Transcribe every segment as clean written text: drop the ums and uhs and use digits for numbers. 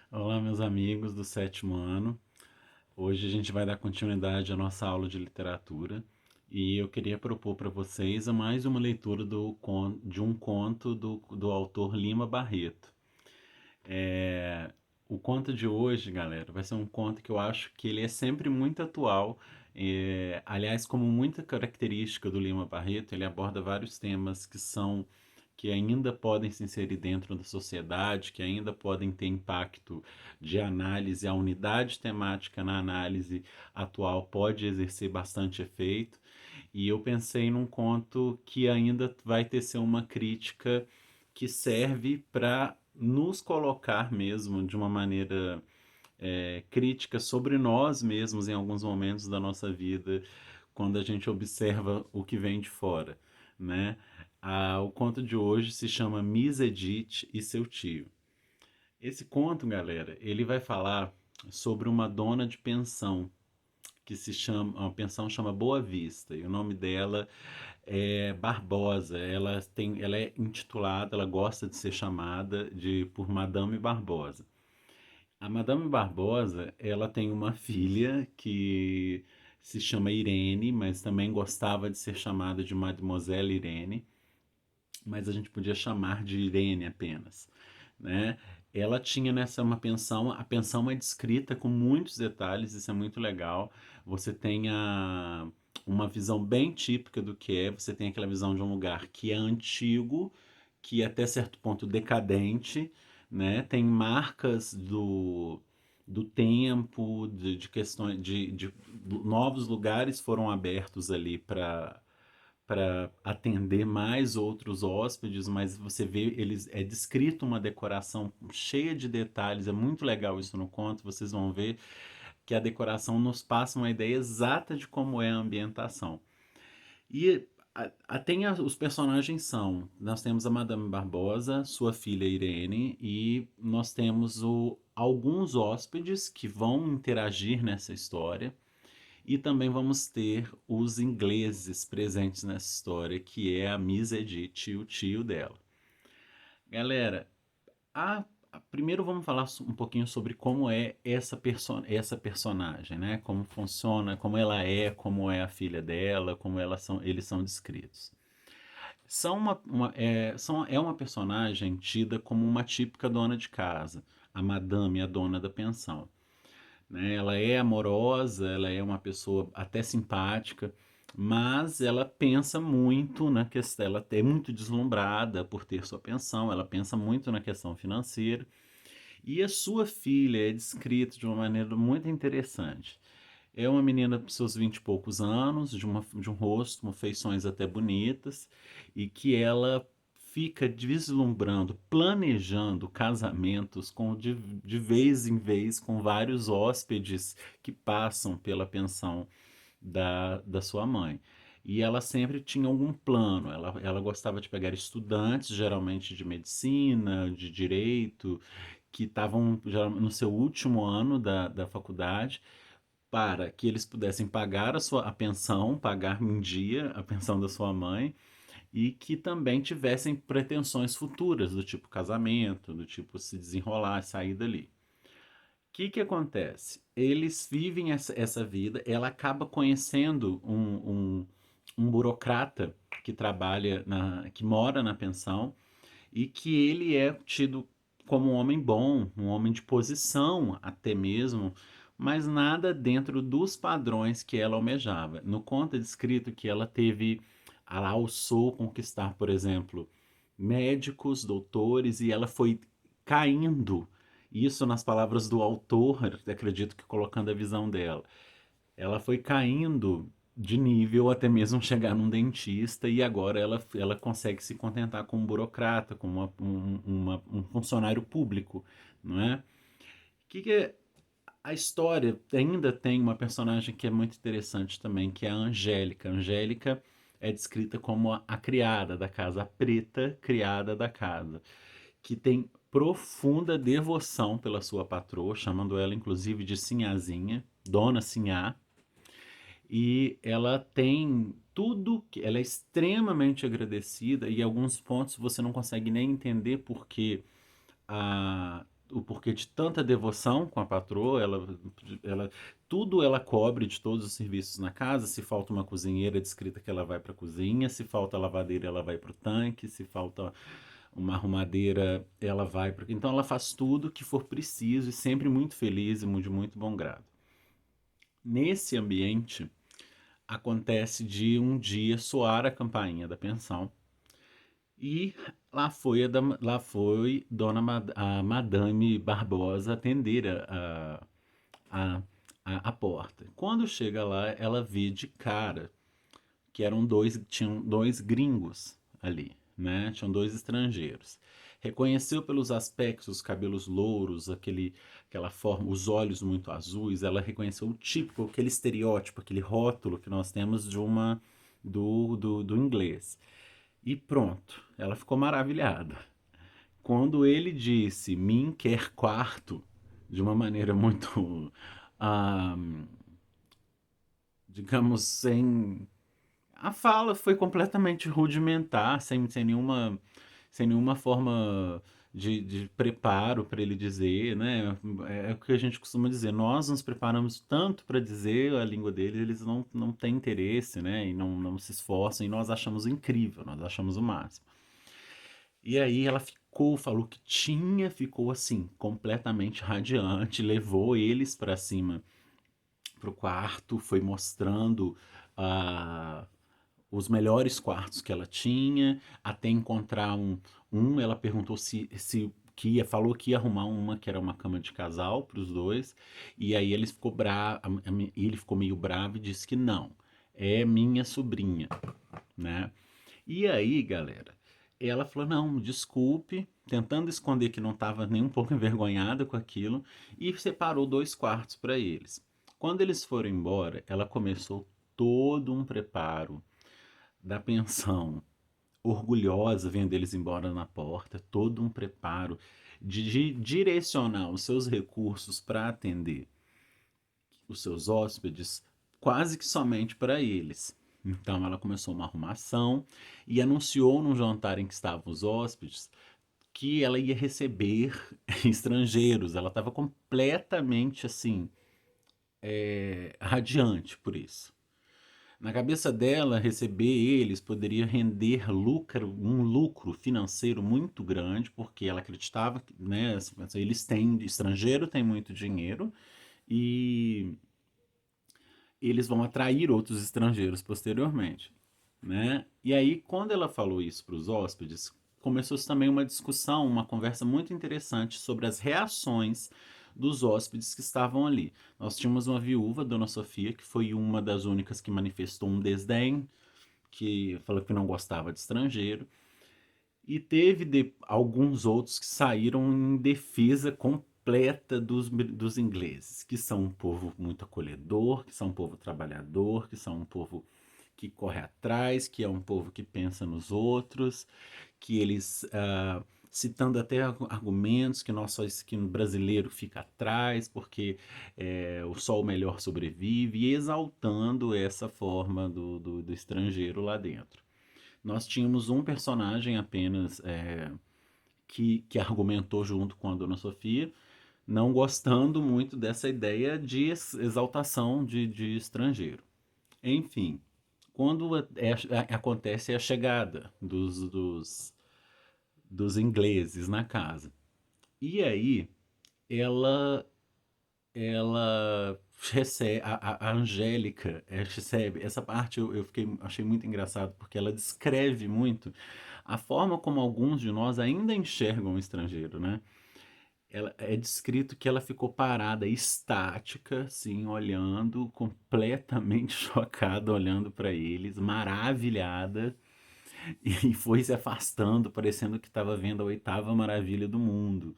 Olá, meus amigos do sétimo ano. Hoje a gente vai dar continuidade à nossa aula de literatura e eu queria propor para vocês mais uma leitura de um conto do autor Lima Barreto. É, o conto de hoje, galera, vai ser um conto que eu acho que ele é sempre muito atual. Aliás, como muita característica do Lima Barreto, ele aborda vários temas que ainda podem se inserir dentro da sociedade, que ainda podem ter impacto de análise. A unidade temática na análise atual pode exercer bastante efeito. E eu pensei num conto que ainda vai ter ser uma crítica que serve para nos colocar mesmo de uma maneira crítica sobre nós mesmos em alguns momentos da nossa vida, quando a gente observa o que vem de fora, né? O conto de hoje se chama Miss Edith e seu tio. Esse conto, galera, ele vai falar sobre uma dona de pensão que se chama, a pensão chama Boa Vista, e o nome dela é Barbosa. Ela é intitulada, ela gosta de ser chamada por Madame Barbosa. A Madame Barbosa, ela tem uma filha que se chama Irene, mas também gostava de ser chamada de Mademoiselle Irene, mas a gente podia chamar de Irene apenas, né? Ela tinha nessa uma pensão, a pensão é descrita com muitos detalhes, isso é muito legal. Você tem uma visão bem típica do que é, você tem aquela visão de um lugar que é antigo, que é até certo ponto decadente, né? Tem marcas do tempo, de questões de novos lugares foram abertos ali para atender mais outros hóspedes, mas você vê, eles é descrito uma decoração cheia de detalhes, é muito legal isso no conto, vocês vão ver que a decoração nos passa uma ideia exata de como é a ambientação. E os personagens são, nós temos a Madame Barbosa, sua filha Irene, e nós temos alguns hóspedes que vão interagir nessa história. E também vamos ter os ingleses presentes nessa história, que é a Miss Edith e o tio dela. Galera, primeiro vamos falar um pouquinho sobre como é essa personagem, né? Como funciona, como ela é, como é a filha dela, eles são descritos. É uma personagem tida como uma típica dona de casa, a madame, a dona da pensão, né? Ela é amorosa, ela é uma pessoa até simpática, mas ela pensa muito na questão, ela é muito deslumbrada por ter sua pensão, ela pensa muito na questão financeira. E a sua filha é descrita de uma maneira muito interessante. É uma menina de seus 20 e poucos anos, de um rosto, com feições até bonitas, e que ela fica vislumbrando, planejando casamentos de vez em vez com vários hóspedes que passam pela pensão da sua mãe. E ela sempre tinha algum plano. Ela gostava de pegar estudantes, geralmente de medicina, de direito, que estavam já no seu último ano da faculdade, para que eles pudessem pagar a pensão, pagar em dia a pensão da sua mãe, e que também tivessem pretensões futuras, do tipo casamento, do tipo se desenrolar, sair dali. O que acontece? Eles vivem essa vida, ela acaba conhecendo um burocrata que que mora na pensão, e que ele é tido como um homem bom, um homem de posição até mesmo, mas nada dentro dos padrões que ela almejava. No conto é descrito que ela alçou conquistar, por exemplo, médicos, doutores, e ela foi caindo. Isso nas palavras do autor, acredito que colocando a visão dela. Ela foi caindo de nível até mesmo chegar num dentista, e agora ela consegue se contentar com um burocrata, com um funcionário público, não é? Que é a história ainda tem uma personagem que é muito interessante também, que é a Angélica. A Angélica é descrita como a criada da casa, a preta criada da casa, que tem profunda devoção pela sua patroa, chamando ela inclusive de Sinhazinha, Dona Sinhá, e ela tem tudo, ela é extremamente agradecida, e em alguns pontos você não consegue nem entender porque o porquê de tanta devoção com a patroa. Ela, tudo ela cobre de todos os serviços na casa. Se falta uma cozinheira, é descrita que ela vai para a cozinha. Se falta lavadeira, ela vai para o tanque. Se falta uma arrumadeira, ela vai para. Então ela faz tudo que for preciso e sempre muito feliz e de muito bom grado. Nesse ambiente, acontece de um dia soar a campainha da pensão e lá foi a Madame Barbosa atender a, a porta. Quando chega lá, ela vê de cara que tinham dois gringos ali, né? Tinham dois estrangeiros. Reconheceu pelos aspectos, os cabelos louros, aquela forma, os olhos muito azuis. Ela reconheceu o típico, aquele estereótipo, aquele rótulo que nós temos de uma do inglês. E pronto, ela ficou maravilhada. Quando ele disse "Min quer quarto", de uma maneira muito, ah, digamos, sem. A fala foi completamente rudimentar, sem nenhuma forma de preparo para ele dizer, né? É o que a gente costuma dizer. Nós nos preparamos tanto para dizer a língua deles, eles não têm interesse, né? E não se esforçam, e nós achamos incrível, nós achamos o máximo. E aí ela falou que tinha, ficou assim, completamente radiante, levou eles para cima pro quarto, foi mostrando ah, os melhores quartos que ela tinha, até encontrar ela perguntou falou que ia arrumar uma que era uma cama de casal para os dois, e aí ele ficou meio bravo e disse que não, é minha sobrinha, né? E aí, galera, ela falou: não, desculpe, tentando esconder que não estava nem um pouco envergonhada com aquilo, e separou dois quartos para eles. Quando eles foram embora, ela começou todo um preparo da pensão, orgulhosa vendo eles embora na porta, todo um preparo de direcionar os seus recursos para atender os seus hóspedes quase que somente para eles. Então ela começou uma arrumação e anunciou num jantar em que estavam os hóspedes que ela ia receber estrangeiros. Ela estava completamente assim, radiante por isso. Na cabeça dela, receber eles poderia render um lucro financeiro muito grande, porque ela acreditava que, né, eles têm, estrangeiro tem muito dinheiro e eles vão atrair outros estrangeiros posteriormente, né? E aí, quando ela falou isso para os hóspedes, começou-se também uma discussão, uma conversa muito interessante sobre as reações dos hóspedes que estavam ali. Nós tínhamos uma viúva, Dona Sofia, que foi uma das únicas que manifestou um desdém, que falou que não gostava de estrangeiro, e teve alguns outros que saíram em defesa completa dos ingleses, que são um povo muito acolhedor, que são um povo trabalhador, que são um povo que corre atrás, que é um povo que pensa nos outros, que eles, citando até argumentos que que o brasileiro fica atrás, porque só o melhor sobrevive, e exaltando essa forma do estrangeiro lá dentro. Nós tínhamos um personagem apenas que argumentou junto com a Dona Sofia, não gostando muito dessa ideia de exaltação de estrangeiro. Enfim, quando acontece a chegada dos ingleses na casa. E aí, ela, ela recebe, a Angélica recebe, essa parte achei muito engraçado, porque ela descreve muito a forma como alguns de nós ainda enxergam o estrangeiro, né? Ela, é descrito que ela ficou parada, estática, assim, olhando, completamente chocada, olhando para eles, maravilhada, e foi se afastando, parecendo que estava vendo a oitava maravilha do mundo.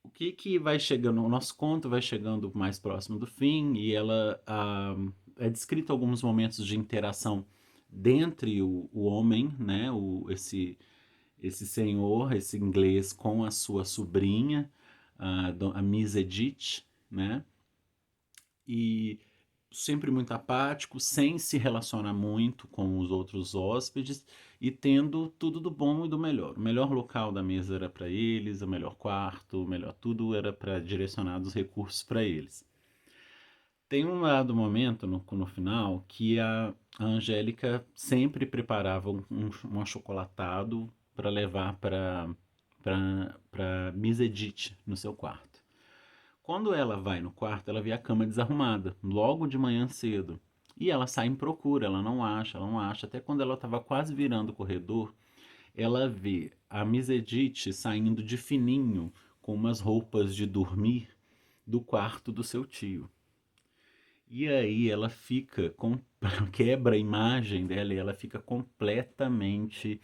O que que vai chegando, o nosso conto vai chegando mais próximo do fim, e ela é descrito alguns momentos de interação dentre o homem, né, esse senhor, esse inglês, com a sua sobrinha, a Miss Edith, né? E sempre muito apático, sem se relacionar muito com os outros hóspedes e tendo tudo do bom e do melhor. O melhor local da mesa era para eles, o melhor quarto, o melhor tudo era para direcionar os recursos para eles. Tem um dado momento no final que a Angélica sempre preparava um achocolatado para levar para Miss Edith no seu quarto. Quando ela vai no quarto, ela vê a cama desarrumada, logo de manhã cedo. E ela sai em procura, ela não acha. Até quando ela estava quase virando o corredor, ela vê a Miss Edith saindo de fininho com umas roupas de dormir do quarto do seu tio. E aí ela fica, quebra a imagem dela e ela fica completamente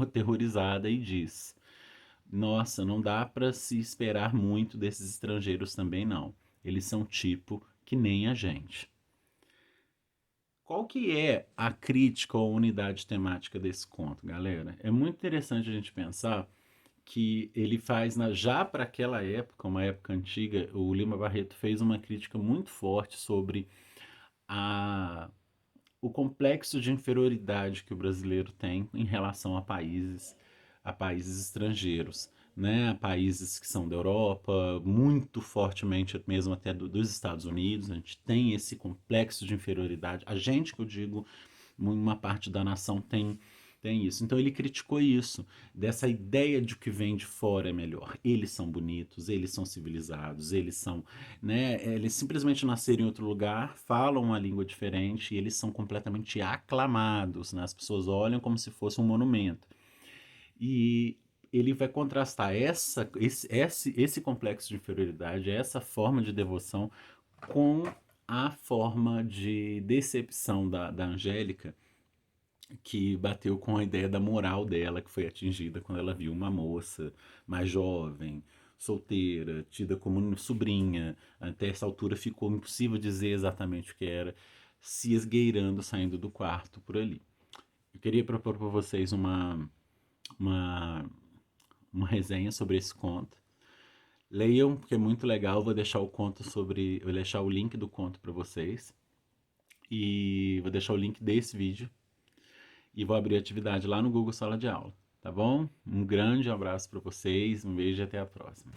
aterrorizada e diz: Nossa, não dá para se esperar muito desses estrangeiros também não. Eles são tipo que nem a gente. Qual que é a crítica ou a unidade temática desse conto, galera? É muito interessante a gente pensar que ele faz já para aquela época, uma época antiga, o Lima Barreto fez uma crítica muito forte sobre a, o complexo de inferioridade que o brasileiro tem em relação a países estrangeiros, né? A países que são da Europa, muito fortemente mesmo até dos Estados Unidos. A gente tem esse complexo de inferioridade. A gente, que eu digo, uma parte da nação tem isso. Então ele criticou isso, dessa ideia de que vem de fora é melhor. Eles são bonitos, eles são civilizados, eles são, né, eles simplesmente nasceram em outro lugar, falam uma língua diferente e eles são completamente aclamados, né? As pessoas olham como se fosse um monumento. E ele vai contrastar esse complexo de inferioridade, essa forma de devoção com a forma de decepção da Angélica, que bateu com a ideia da moral dela, que foi atingida quando ela viu uma moça mais jovem, solteira, tida como sobrinha. Até essa altura ficou impossível dizer exatamente o que era, se esgueirando, saindo do quarto por ali. Eu queria propor para vocês uma, uma resenha sobre esse conto. Leiam, porque é muito legal. Vou deixar o link do conto para vocês. E vou deixar o link desse vídeo e vou abrir atividade lá no Google Sala de Aula, tá bom? Um grande abraço para vocês, um beijo e até a próxima.